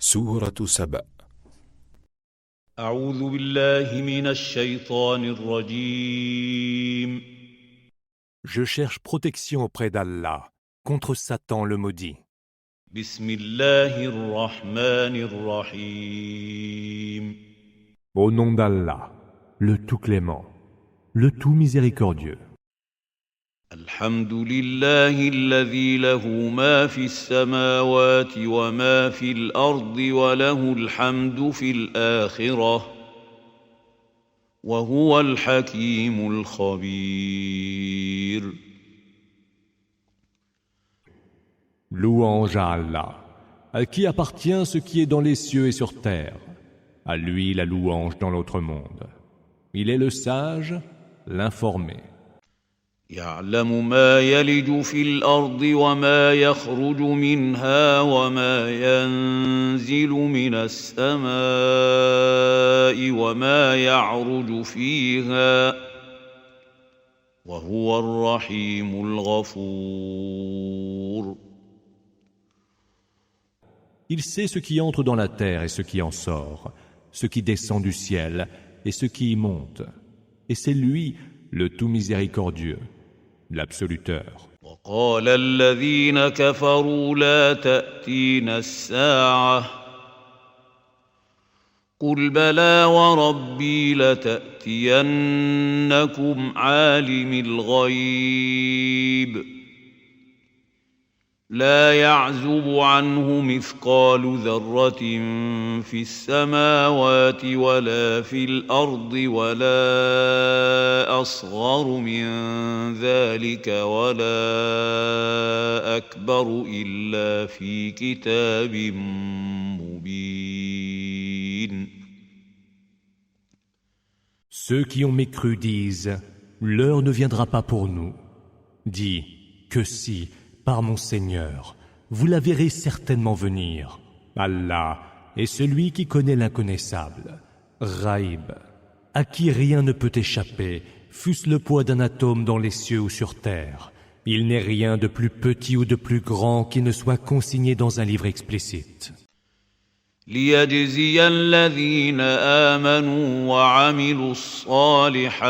سورة سبأ. أعوذ بالله من الشيطان الرجيم. Je cherche protection auprès d'Allah contre Satan le maudit. بسم الله الرحمن الرحيم. Au nom d'Allah, le tout clément, le tout miséricordieux. الحمد لله الذي له ما في السماوات وما في الأرض وله الحمد في الآخرة وهو الحكيم الخبير. Louange à Allah, à qui appartient ce qui est dans les cieux et sur terre. À lui la louange dans l'autre monde. Il est le sage, l'informé. يعلم ما يلج في الأرض وما يخرج منها وما ينزل من السماء وما يعرج فيها وهو الرحيم الغفور. Il sait ce qui entre dans la terre et ce qui en sort, ce qui descend du ciel et ce qui y monte. Et c'est lui, le tout miséricordieux, l'absoluteur. وقال الذين كفروا لا تأتينا الساعة قل بلى وربي لتأتينكم عالم الغيب لا يعزب عنه مثقال ذرة في السماوات ولا في الأرض ولا أصغر من ذلك ولا أكبر إلا في كتاب مبين. Ceux qui ont mécru disent « L'heure ne viendra pas pour nous ». Dis que si, par mon Seigneur, vous la verrez certainement venir. Allah est celui qui connaît l'inconnaissable, Ghaib, à qui rien ne peut échapper, fût-ce le poids d'un atome dans les cieux ou sur terre. Il n'est rien de plus petit ou de plus grand qui ne soit consigné dans un livre explicite. ليجزي الذين آمنوا وعملوا الصالحات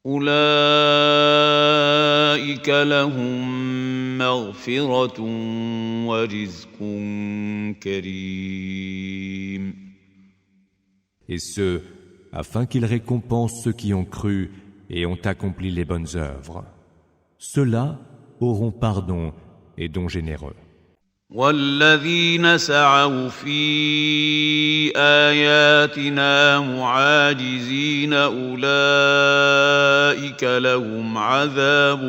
أولئك لهم مغفرة ورزق كريم. Et ce, afin qu'il récompense ceux qui ont cru et ont accompli les bonnes œuvres. Ceux-là auront pardon et don généreux. والذين سعوا في آياتنا معاجزين أولئك لهم عذاب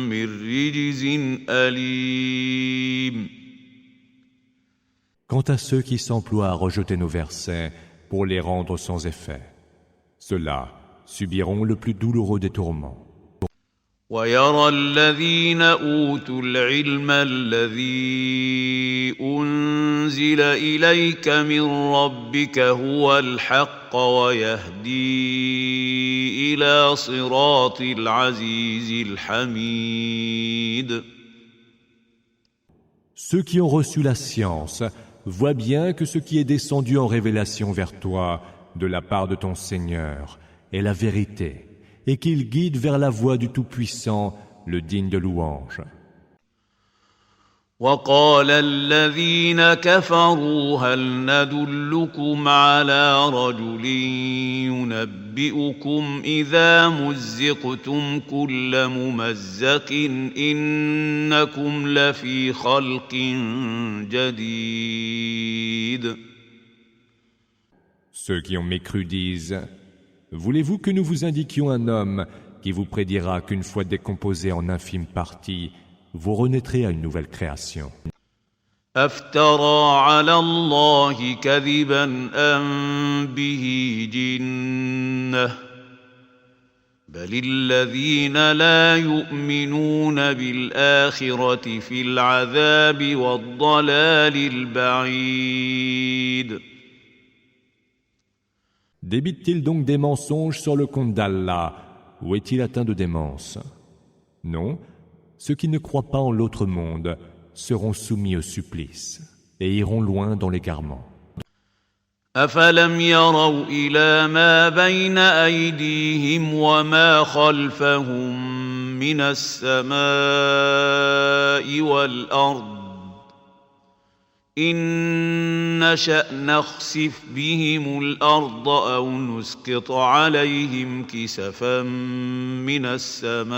من رجز أليم. Quant à ceux qui s'emploient à rejeter nos versets pour les rendre sans effet, ceux-là subiront le plus douloureux des tourments. ويرى الذين أوتوا العلم الذي أنزل إليك من ربك هو الحق ويهدي إلى صراط العزيز الحميد. Ceux qui ont reçu la science voient bien que ce qui est descendu en révélation vers toi de la part de ton Seigneur est la vérité, et qu'il guide vers la voie du Tout-Puissant, le digne de louange. وقال الذين كفروا هل ندلكم على رجل ينبئكم إذا مزقتم كل ممزق إنكم لفي خلق جديد. Ceux qui ont mécru disent « Voulez-vous que nous vous indiquions un homme qui vous prédira qu'une fois décomposé en infimes parties, vous renaîtrez à une nouvelle création » أفترى على الله كذبا أم به جنة بل الذين لا يؤمنون بالآخرة في العذاب والضلال البعيد. Débite-t-il donc des mensonges sur le compte d'Allah, ou est-il atteint de démence? Non, Ceux qui ne croient pas en l'autre monde seront soumis au supplice et iront loin dans l'égarement. أفلم يروا إلى ما بين أيديهم وما خلفهم من السماء والأرض إن نشأ نخسف بهم الأرض أو نسقط عليهم كسفا من السماء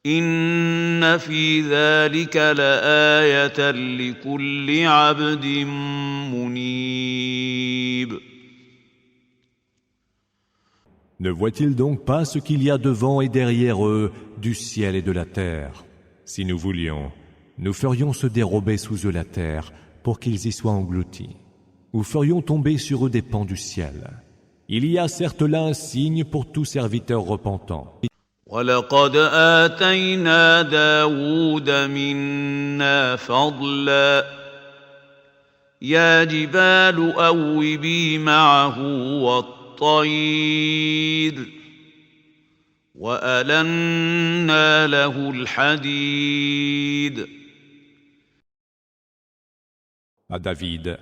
إن في ذلك لآية لكل عبد منيب. Ne voient-ils donc pas ce qu'il y a devant et derrière eux du ciel et de la terre? Si nous voulions, nous ferions se dérober sous eux la terre pour qu'ils y soient engloutis, ou ferions tomber sur eux des pans du ciel. Il y a certes là un signe pour tout serviteur repentant. وَلَقَدْ آتَيْنَا دَاوُودَ مِنَّا فَضْلًا يَا جِبَالُ أَوِّبِي مَعَهُ وَالطَّيْرَ وَأَلَنَّا لَهُ الْحَدِيدَ. À David,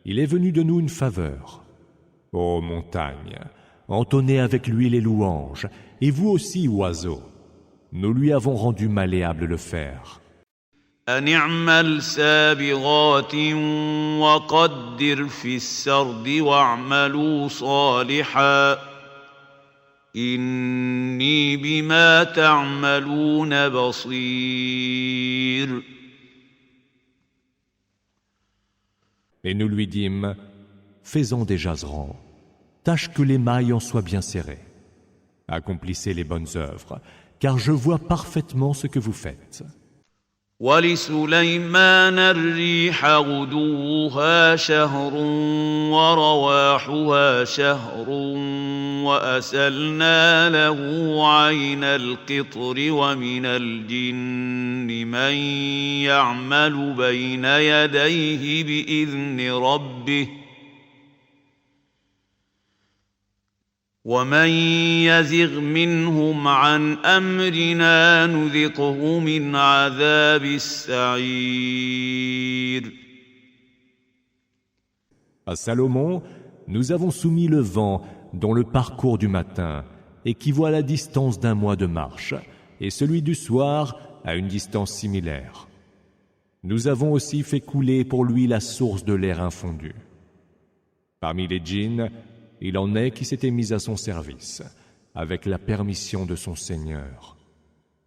il est venu de nous une faveur. Ô montagne, entonnez avec lui les louanges, et vous aussi, oiseaux, nous lui avons rendu malléable le fer. أن اعمل سابغات وقدر في السرد واعملوا صالحا إني بما تعملون بصير. Et nous lui dîmes, fais-en des jaserans, tâche que les mailles en soient bien serrées. Accomplissez les bonnes œuvres, car je vois parfaitement ce que vous faites. ولسليمان الريح غدوها شهر ورواحها شهر وأسلنا له عين القطر ومن الجن من يعمل بين يديه بإذن ربه ومن يزغ منهم عن أمرنا نذقه من عذاب السعير. À Salomon, nous avons soumis le vent dont le parcours du matin équivaut à la distance d'un mois de marche, et celui du soir à une distance similaire. Nous avons aussi fait couler pour lui la source de l'air infondu. Parmi les djinns, il en est qui s'étaient mis à son service, avec la permission de son Seigneur.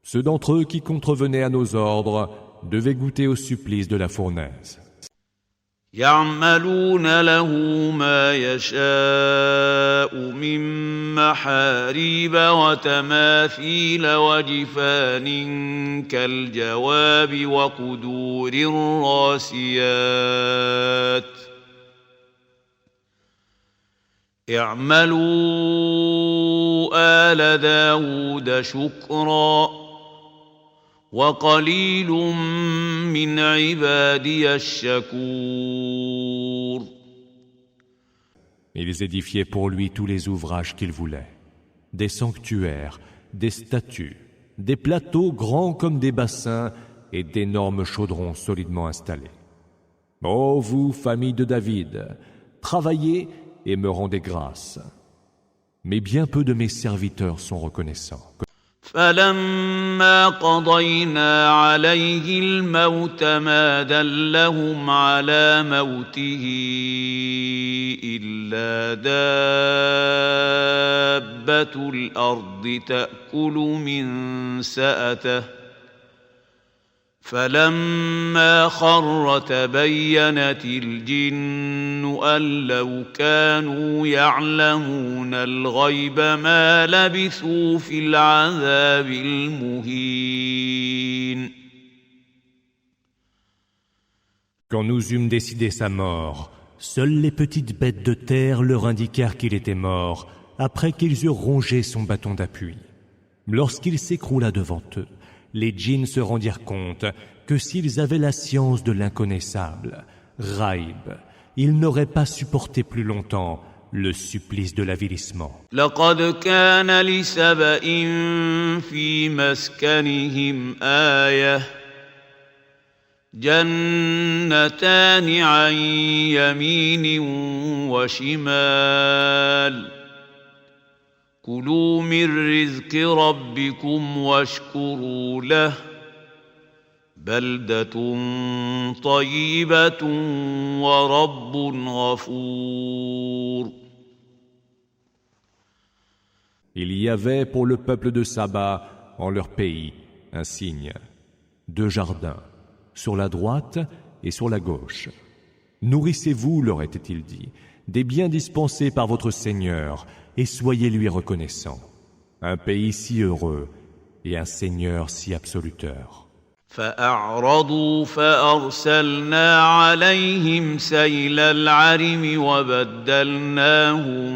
Ceux d'entre eux qui contrevenaient à nos ordres devaient goûter au supplice de la fournaise. يعملون له ما يشاء من محاريب وتماثيل وجفان كالجواب وقدور الراسيات اعملوا آل داود شكرا وقليل من عبادي الشكور. Ils édifiaient pour lui tous les ouvrages qu'il voulait, des sanctuaires, des statues, des plateaux grands comme des bassins et d'énormes chaudrons solidement installés. Ô vous, famille de David, travaillez et me rendez grâce. Mais bien peu de mes serviteurs sont reconnaissants. فلما قضينا عليه الموت ما دلهم على موته إلا دابة الأرض تأكل من سأته فلما خر تبينت الجن أن لو كانوا يعلمون الغيب ما لبثوا في العذاب المهين. Quand nous eûmes décidé sa mort, seules les petites bêtes de terre leur indiquèrent qu'il était mort, après qu'ils eurent rongé son bâton d'appui. Lorsqu'il s'écroula devant eux, les djinns se rendirent compte que s'ils avaient la science de l'inconnaissable, Raïb, ils n'auraient pas supporté plus longtemps le supplice de l'avilissement. لقد كان لسبإ في مسكنهم آية جنتان عن يمين وشمال كلوا من رزق ربكم واشكروا له بلدة طيبة ورب غفور. Il y avait pour le peuple de Saba, en leur pays, un signe, 2 jardins, sur la droite et sur la gauche. Nourrissez-vous, leur était-il dit, des biens dispensés par votre Seigneur, et soyez lui reconnaissants. Un pays si heureux et un Seigneur si absoluteur. فأعرضوا فأرسلنا عليهم سيل العرم وبدلناهم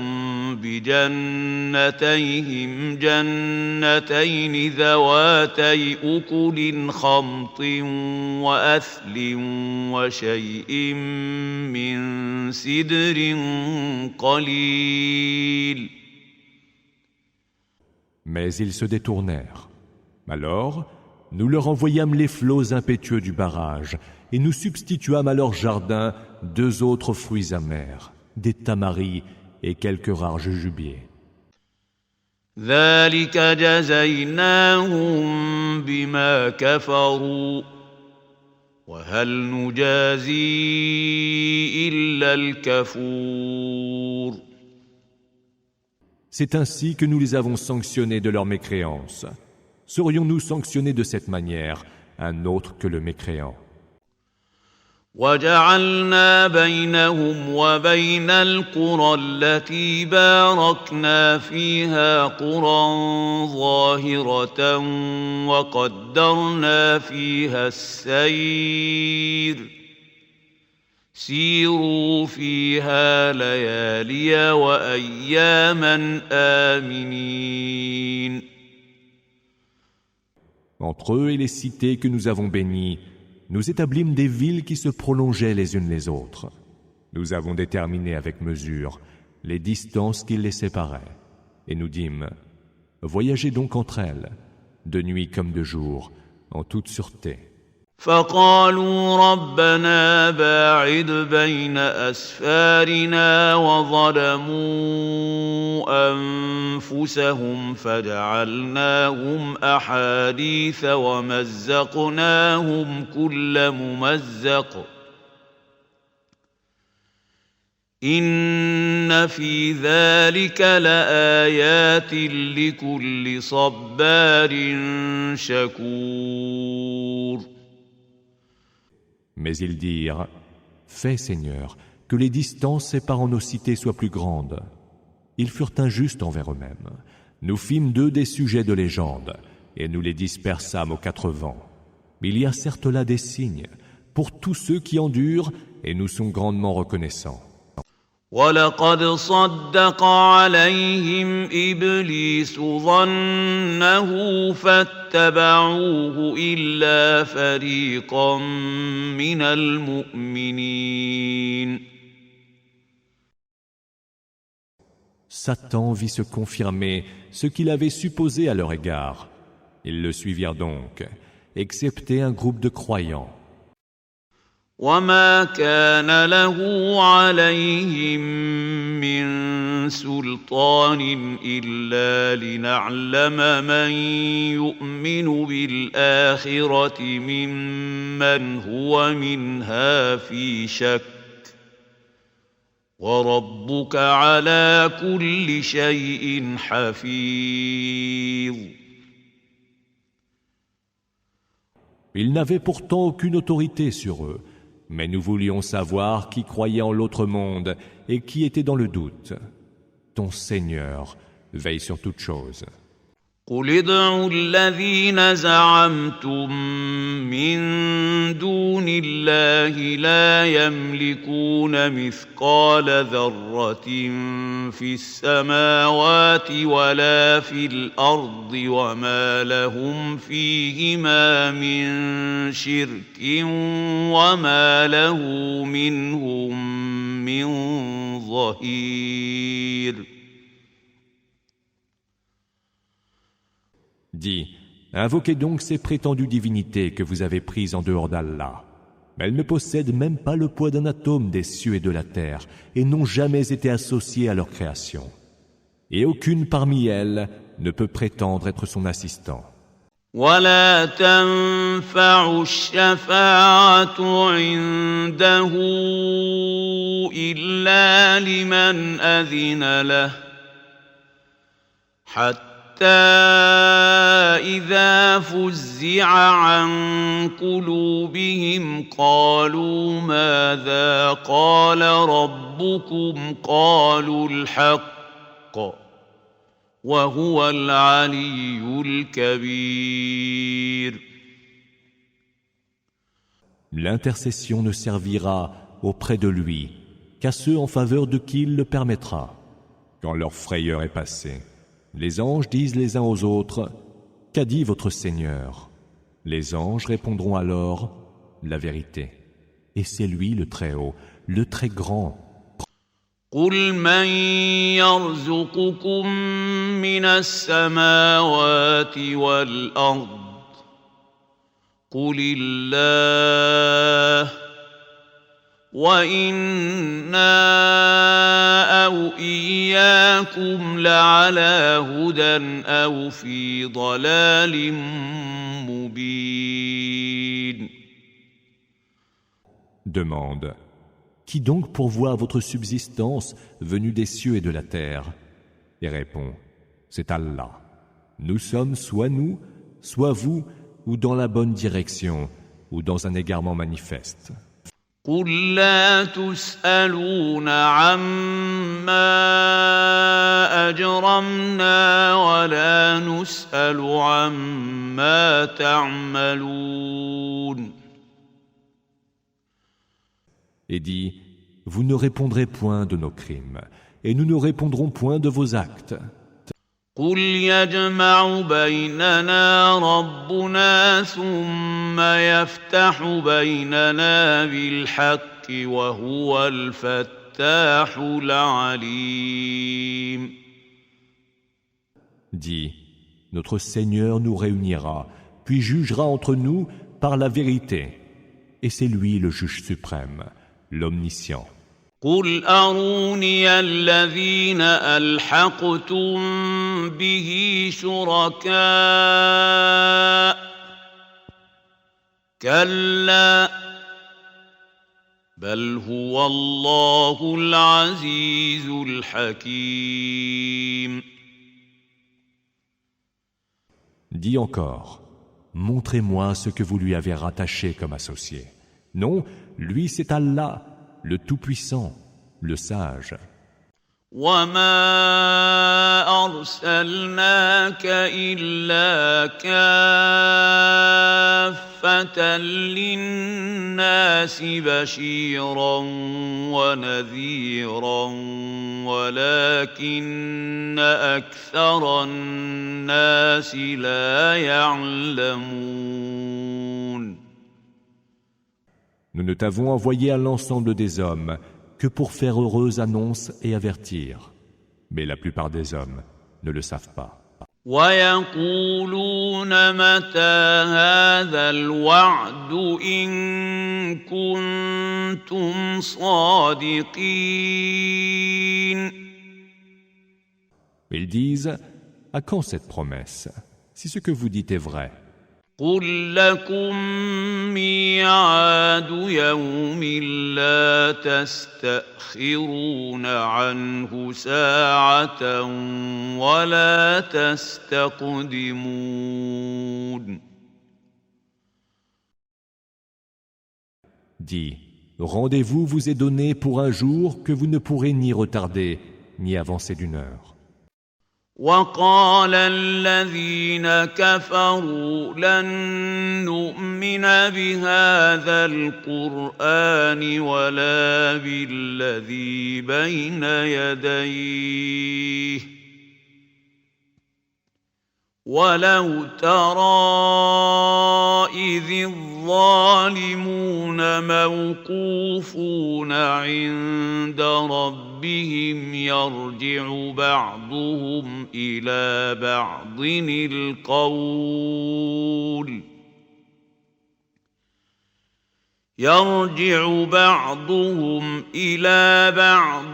بجنتيهم جنتين ذواتي أكل خمط وأثل وشيء من سدر قليل. Mais ils se détournèrent. Alors, nous leur envoyâmes les flots impétueux du barrage et nous substituâmes à leur jardin 2 autres fruits amers, des tamaris et quelques rares jujubes. ذلك جزيناهم بما كفروا وهل نجازي إلا الكفور. C'est ainsi que nous les avons sanctionnés de leur mécréance. Serions-nous sanctionnés de cette manière, un autre que le mécréant? وجعلنا بينهم وبين القرى التي باركنا فيها قرى ظاهرة وقدرنا فيها السير سيروا فيها ليالي وأياما آمنين. Entre eux et les cités que nous avons bénies, nous établîmes des villes qui se prolongeaient les unes les autres. Nous avons déterminé avec mesure les distances qui les séparaient. Et nous dîmes, voyagez donc entre elles, de nuit comme de jour, en toute sûreté. فقالوا ربنا باعد بين أسفارنا وظلموا أنفسهم فجعلناهم أحاديث ومزقناهم كل ممزق إن في ذلك لآيات لكل صبار شكور. Mais ils dirent, fais, Seigneur, que les distances séparant nos cités soient plus grandes. Ils furent injustes envers eux-mêmes. Nous fîmes d'eux des sujets de légende, et nous les dispersâmes aux 4 vents. Il y a certes là des signes, pour tous ceux qui endurent, et nous sommes grandement reconnaissants. وَلَقَدْ صَدَّقَ عَلَيْهِمْ إِبْلِيسُ ظَنَّهُ فَاتَّبَعُوهُ إِلَّا فَرِيقًا مِنَ الْمُؤْمِنِينَ. Satan vit se confirmer ce qu'il avait supposé à leur égard. Ils le suivirent donc, excepté un groupe de croyants. وما كان له عليهم من سلطان إلا لنعلم من يؤمن بالآخرة ممن هو منها في شك وربك على كل شيء حفيظ. Ils n'avaient pourtant aucune autorité sur eux. Mais nous voulions savoir qui croyait en l'autre monde et qui était dans le doute. Ton Seigneur veille sur toute chose. قل ادعوا الذين زعمتم من دون الله لا يملكون مثقال ذرة في السماوات ولا في الأرض وما لهم فيهما من شرك وما له منهم من ظهير. Dis, invoquez donc ces prétendues divinités que vous avez prises en dehors d'Allah. Elles ne possèdent même pas le poids d'un atome des cieux et de la terre et n'ont jamais été associées à leur création. Et aucune parmi elles ne peut prétendre être son assistant. ولا تنفع الشفاعة عنده إلا لمن أذن له حتى إذا فزع عن قلوبهم قالوا ماذا قال ربكم قالوا الحق وهو العلي الكبير. L'intercession ne servira auprès de lui qu'à ceux en faveur de qui il le permettra. Quand leur frayeur est passée, les anges disent les uns aux autres, « Qu'a dit votre Seigneur ?» Les anges répondront alors, « La vérité. » Et c'est lui le Très-Haut, le Très-Grand. قل من يرزقكم من السماوات والأرض قل الله وإنا أو إياكم لعلى هدى أو في ضلال مبين. Demande. Qui donc pourvoit votre subsistance venue des cieux et de la terre? Et répond, c'est Allah. Nous sommes soit nous, soit vous, ou dans la bonne direction, ou dans un égarement manifeste. قل لا تسألون عما أجرمنا ولا نسأل عما تعملون. Et dit, vous ne répondrez point de nos crimes, et nous ne répondrons point de vos actes. قل يجمع بيننا ربنا ثم يفتح بيننا بالحق وهو الفتاح العليم. Dis, notre Seigneur nous réunira, puis jugera entre nous par la vérité, et c'est lui le juge suprême, l'omniscient. قل أروني الذين ألحقتم به شركاء كلا بل هو الله العزيز الحكيم. Dis encore, montrez-moi ce que vous lui avez rattaché comme associé. Non, lui c'est Allah, le Tout-Puissant, le Sage. وما أرسلناك إلا كافة للناس بشيرا ونذيرا ولكن أكثر الناس لا يعلمون. Nous ne t'avons envoyé à l'ensemble des hommes que pour faire heureuse annonce et avertir. Mais la plupart des hommes ne le savent pas. وَيَقُولُونَ مَتَى هَذَا الْوَعْدُ إِن كُنتُمْ صَادِقِينَ. Ils disent, à quand cette promesse, si ce que vous dites est vrai? قُل لَّكُم مِّيعَادُ يَوْمٍ لَّا تَسْتَأْخِرُونَ عَنْهُ سَاعَةً وَلَا تَسْتَقْدِمُونَ. Dis, rendez-vous vous est donné pour un jour que vous ne pourrez ni retarder, ni avancer d'une heure. وقال الذين كفروا لن نؤمن بهذا القرآن ولا بالذي بين يديه ولو ترى إذ الظالمون موقوفون عند ربهم يرجع بعضهم إلى بعض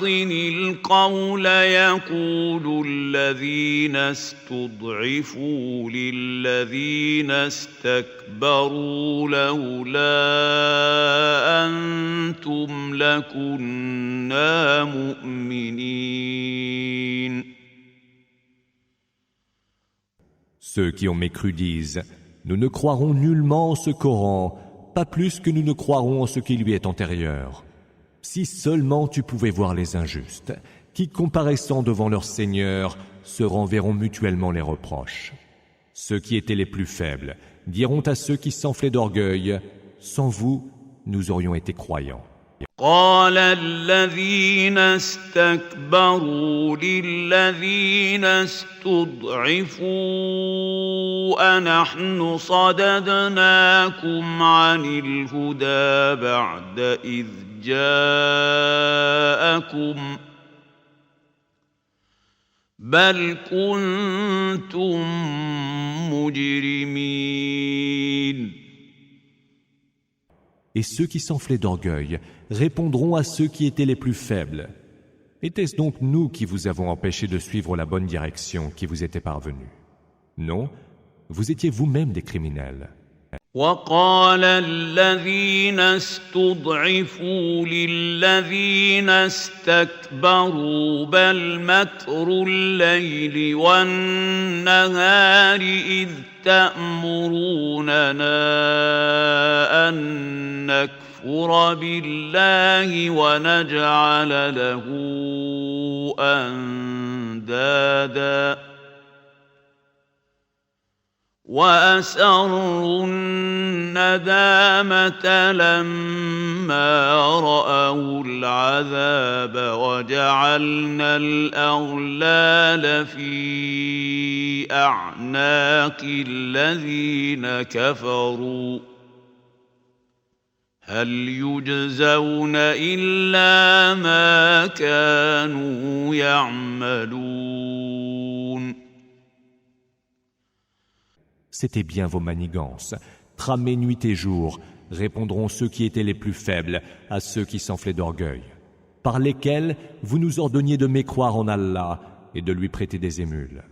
القول يقول الذين استضعفوا للذين استكبروا لولا أنتم لكنا مؤمنين. Ceux qui ont mécru disent, nous ne croirons nullement en ce Coran, pas plus que nous ne croirons en ce qui lui est antérieur. Si seulement tu pouvais voir les injustes, qui comparaissant devant leur Seigneur, se renverront mutuellement les reproches. Ceux qui étaient les plus faibles diront à ceux qui s'enflaient d'orgueil, sans vous, nous aurions été croyants. قال الذين استكبروا للذين استضعفوا أنحن صددناكم عن الهدى بعد إذ جاءكم بل كنتم مجرمين. Et ceux qui s'enflaient d'orgueil répondront à ceux qui étaient les plus faibles. Était-ce donc nous qui vous avons empêché de suivre la bonne direction qui vous était parvenue? Non, vous étiez vous-même des criminels. وقال الذين استضعفوا للذين استكبروا بل مكر الليل والنهار إذ تأمروننا أن نكفر بالله ونجعل له أندادا وأسروا الندامة لما رأوا العذاب وجعلنا الأغلال في أعناق الذين كفروا هل يجزون إلا ما كانوا يعملون. C'était bien vos manigances. Tramez nuit et jour, répondront ceux qui étaient les plus faibles à ceux qui s'enflaient d'orgueil, par lesquels vous nous ordonniez de mécroire en Allah et de lui prêter des émules.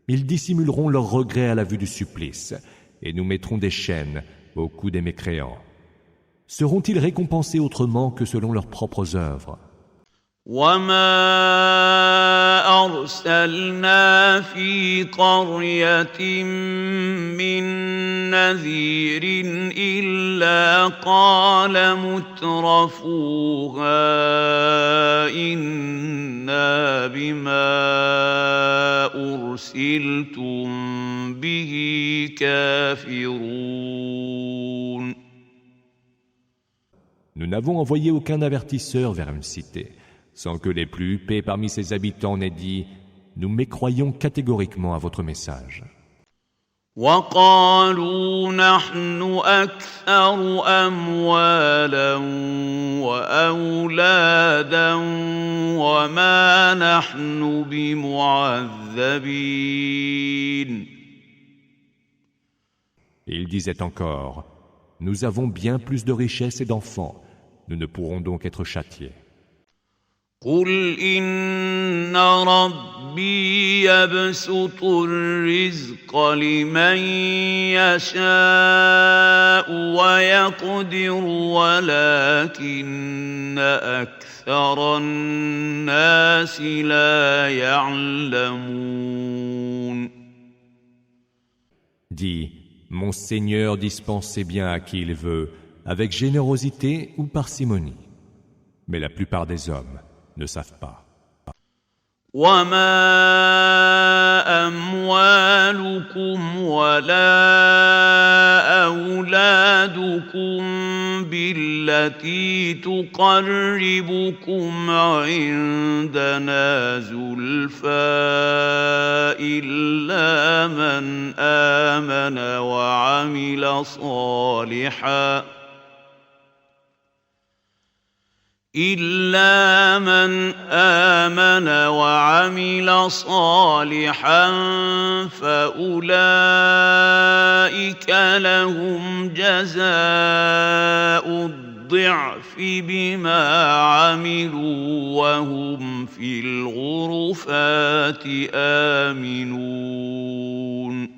Ils dissimuleront leurs regrets à la vue du supplice, et nous mettrons des chaînes au cou des mécréants. Seront-ils récompensés autrement que selon leurs propres œuvres? وما أرسلنا في قرية من نذير إلا قال مترفوها إنا بما أرسلتم به كافرون. Nous n'avons envoyé aucun avertisseur vers une cité, sans que les plus huppés parmi ses habitants n'aient dit « Nous mécroyons catégoriquement à votre message ». وقالوا نحن أكثر أموالا وأولادا وما نحن بمعذبين. Ils disaient encore « Nous avons bien plus de richesses et d'enfants, nous ne pourrons donc être châtiés. » قل إن ربي يبسط الرزق لمن يشاء ويقدر ولكن أكثر الناس لا يعلمون. Dis, mon Seigneur dispense ses biens à qui il veut, avec générosité ou parcimonie. Mais la plupart des hommes ne savent pas. وما أموالكم ولا أولادكم بالتي تقربكم عندنا زلفى إلا من آمن وعمل صالحا فأولئك لهم جزاء الضعف بما عملوا وهم في الغرفات آمنون.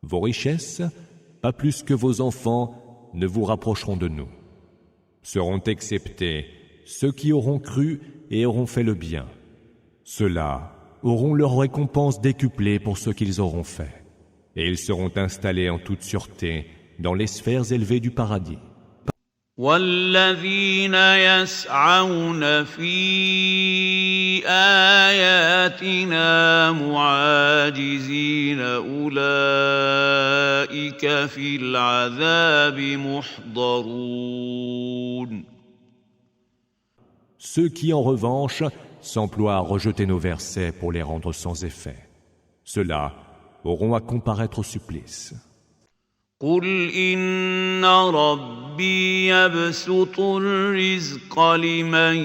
Vos richesses, pas plus que vos enfants, ne vous rapprocheront de nous. Seront exceptés ceux qui auront cru et auront fait le bien. Ceux-là auront leur récompense décuplée pour ce qu'ils auront fait. Et ils seront installés en toute sûreté dans les sphères élevées du paradis. والذين يسعون في آياتنا معاجزين أولئك في العذاب محضرون. Ceux qui, en revanche, s'emploient à rejeter nos versets pour les rendre sans effet, ceux-là auront à comparaître au supplice. قل إن ربي يبسط الرزق لمن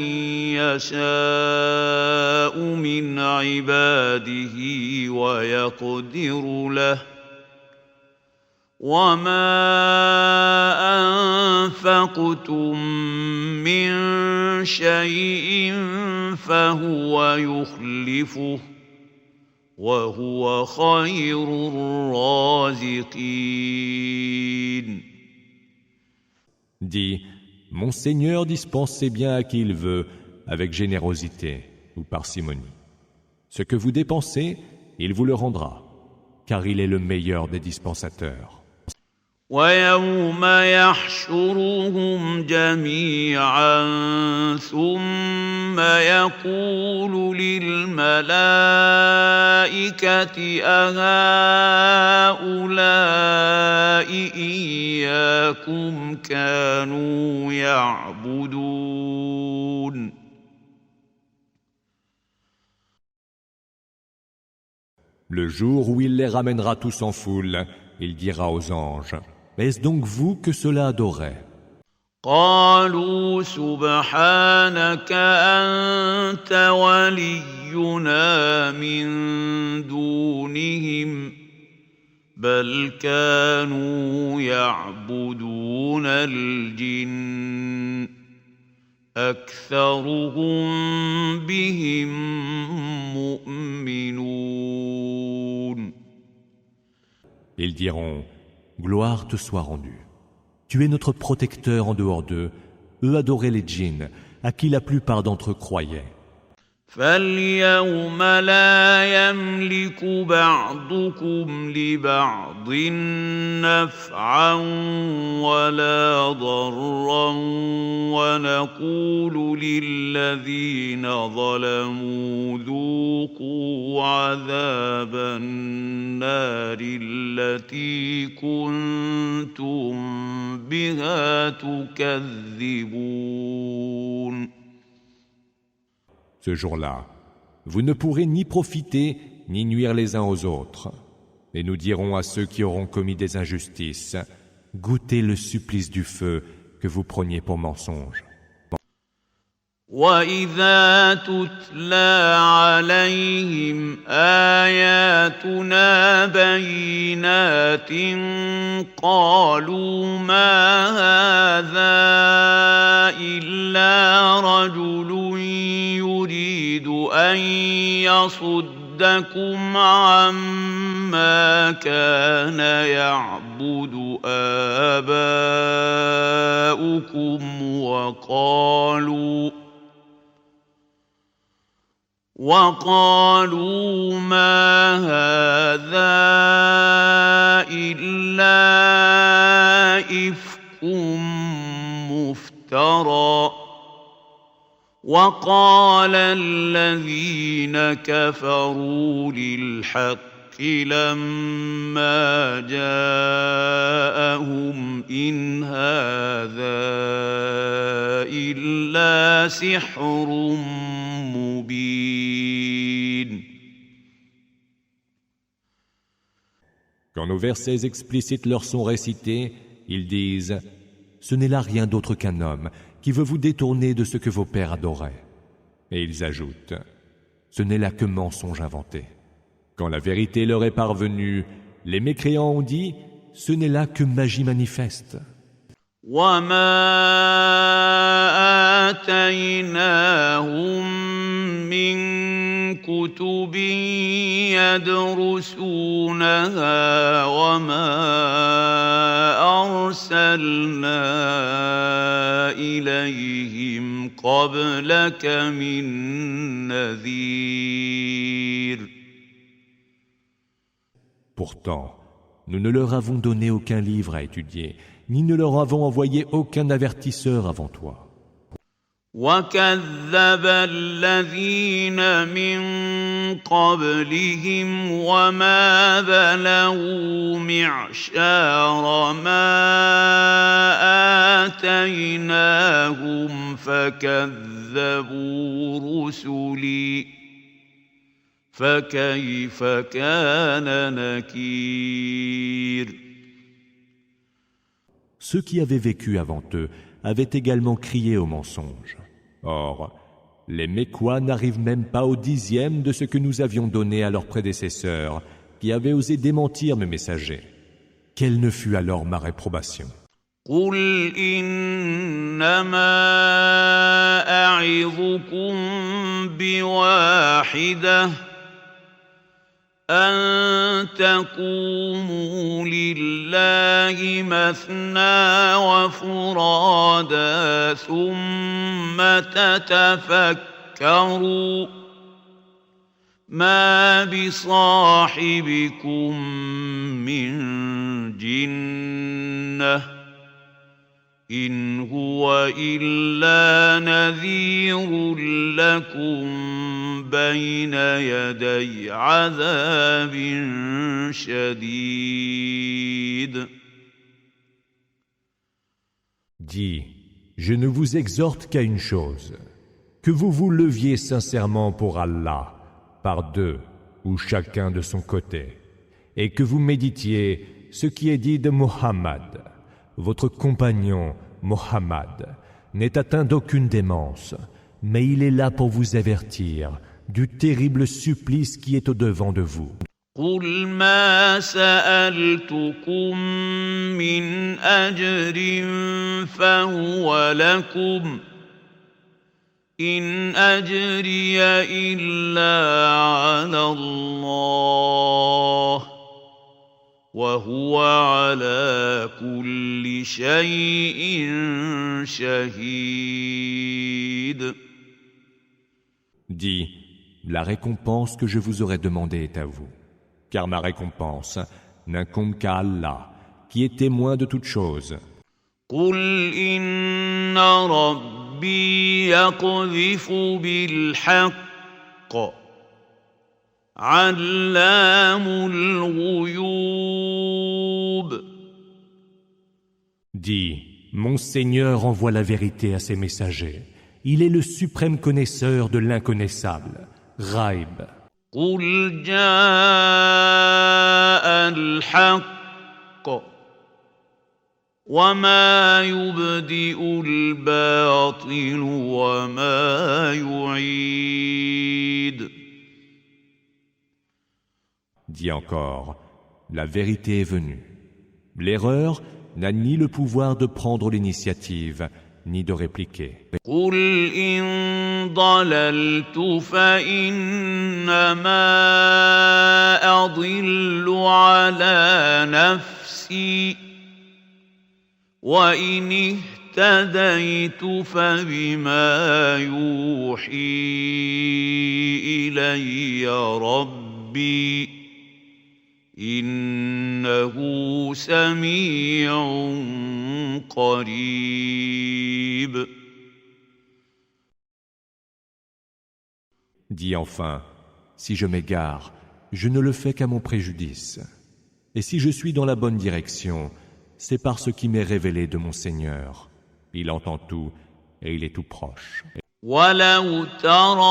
يشاء من عباده ويقدر له وما أنفقتم من شيء فهو يخلفه وهو خير الرازقين. Dis, mon Seigneur dispense ses biens à qui il veut, avec générosité ou parcimonie. Ce que vous dépensez, il vous le rendra, car il est le meilleur des dispensateurs. ويوم يحشرهم جميعا ثم يقول للملائكة أهؤلاء إياكم كانوا يعبدون. Le jour où il les ramènera tous en foule, il dira aux anges: Est-ce donc vous que cela adorait? قالوا سبحانك أنت ولينا من دونهم بل كانوا يعبدون الجن أكثرهم بهم مؤمنون. Ils diront: Gloire te soit rendue. Tu es notre protecteur en dehors d'eux. Eux adoraient les djinns, à qui la plupart d'entre eux croyaient. فاليوم لا يملك بعضكم لبعض نفعا ولا ضرا ونقول للذين ظلموا ذوقوا عذاب النار التي كنتم بها تكذبون. Ce jour-là, vous ne pourrez ni profiter ni nuire les uns aux autres. Et nous dirons à ceux qui auront commis des injustices: Goûtez le supplice du feu que vous preniez pour mensonge. وَإِذَا تُتْلَى عَلَيْهِمْ آيَاتُنَا بَيِّنَاتٍ قَالُوا مَا هَذَا إِلَّا رَجُلٌ يُرِيدُ أَن يَصُدَّكُمْ عَمَّا كَانَ يَعْبُدُ آبَاؤُكُمْ وقالوا ما هذا إلا إفك مفترى وقال الذين كفروا للحق لما جاءهم إن هذا إلا سحر مبين. Quand nos versets explicites leur sont récités, ils disent « Ce n'est là rien d'autre qu'un homme qui veut vous détourner de ce que vos pères adoraient. » Et ils ajoutent « Ce n'est là que mensonge inventé. » Quand la vérité leur est parvenue, les mécréants ont dit « Ce n'est là que magie manifeste. » وَمَا آتَيْنَاهُم مِّن كُتُبٍ يَدْرُسُونَهَا وَمَا أَرْسَلْنَا إِلَيْهِمْ قَبْلَكَ مِن نَّذِيرٍ. Pourtant, nous ne leur avons donné aucun livre à étudier, ni ne leur avons envoyé aucun avertisseur avant toi. وَكَذَّبَ الَّذِينَ مِن قَبْلِهِمْ وَمَا بَلَغُوا مِعْشَارَ مَا آتَيْنَاهُمْ فَكَذَّبُوا رُسُلِي فَكَيْفَ كَانَ نَكِيرِ. Ceux qui avaient vécu avant eux avaient également crié au mensonge. Or, les Mécois n'arrivent même pas au 10e de ce que nous avions donné à leurs prédécesseurs, qui avaient osé démentir mes messagers. Quelle ne fut alors ma réprobation? قُلْ إِنَّمَا أَعِظُكُم بِوَاحِدَةٍ أَن تَقُومُوا لِلَّهِ مَثْنَىٰ وَفُرَادَىٰ ثُمَّ تَتَفَكَّرُوا مَا بِصَاحِبِكُم مِّن جِنَّةٍ إِنْ هُوَ إِلَّا نَذِيرٌ لَكُمْ بَيْنَ يَدَيْ عَذَابٍ شَدِيدٍ. Dis, je ne vous exhorte qu'à une chose, que vous vous leviez sincèrement pour Allah, par deux ou chacun de son côté, et que vous méditiez ce qui est dit de Muhammad. Votre compagnon, Mohammed, n'est atteint d'aucune démence, mais il est là pour vous avertir du terrible supplice qui est au-devant de vous. قُلْ مَا سَأَلْتُكُم مِّنْ أَجْرٍ فَهُوَ لَكُمْ إِنْ أَجْرِيَ إِلَّا عَلَى اللَّهِ وَهُوَ عَلَى كُلِّ شَيْءٍ شَهِيدٌ. Dis, la récompense que je vous aurais demandée est à vous, car ma récompense n'incombe qu'à Allah, qui est témoin de toutes choses. قُلْ إِنَّ رَبِّي يَقْذِفُ بِالْحَقِّ عَلَّامُ الْغُيُوبِ. Dis, mon Seigneur envoie la vérité à ses messagers. Il est le suprême connaisseur de l'inconnaissable, Ghaib. قُلْ جَاءَ الْحَقُّ وَمَا يُبْدِئُ الْبَاطِلُ وَمَا يُعِيدُ. Dis encore, la vérité est venue. L'erreur n'a ni le pouvoir de prendre l'initiative, ni de répliquer. قُلْ إِن ضَلَلْتُ فَإِنَّمَا أَضِلُّ عَلَى نَفْسِي وَإِنِ اهْتَدَيْتُ فَبِمَا يُوحِي إِلَيَّ رَبِّي إِنَّهُ سَمِيعٌ قَرِيبٌ. Dis enfin, si je m'égare, je ne le fais qu'à mon préjudice. Et si je suis dans la bonne direction, c'est par ce qui m'est révélé de mon Seigneur. Il entend tout et il est tout proche. ولو ترى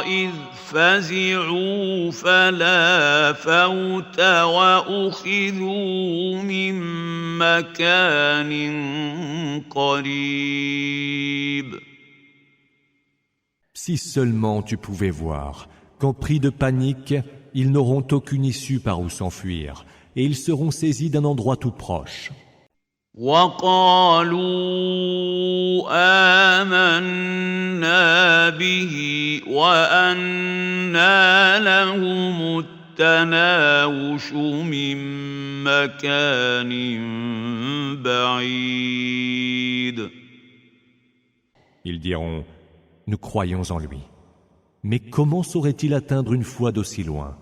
إذ فزعوا فلا فوت وأخذوا من مكان قريب. Si seulement tu pouvais voir qu'en pris de panique, ils n'auront aucune issue par où s'enfuir, et ils seront saisis d'un endroit tout proche. وقالوا آمنا به وأنى لهم التناوش من مكان بعيد. Ils diront, nous croyons en lui. Mais comment saurait-il atteindre une foi d'aussi loin?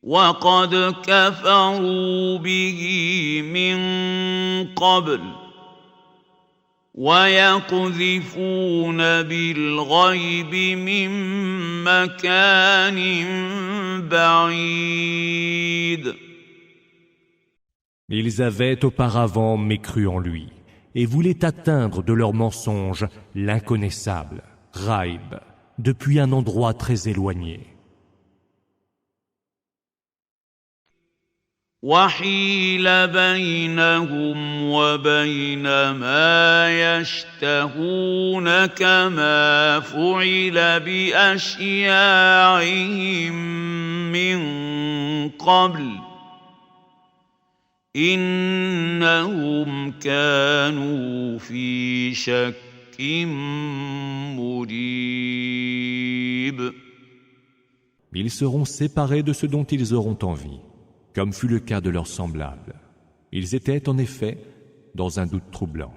وقد كفروا به من قبل ويقذفون بالغيب من مكان بعيد. Ils avaient auparavant mécru en lui et voulaient atteindre de leur mensonge l'inconnaissable, Ghaib, depuis un endroit très éloigné. وحيل بينهم وبين ما يشتهون كما فعل بأشياعهم من قبل إنهم كانوا في شك مريب. Ils seront séparés de ce dont ils auront envie, comme fut le cas de leurs semblables. Ils étaient en effet dans un doute troublant.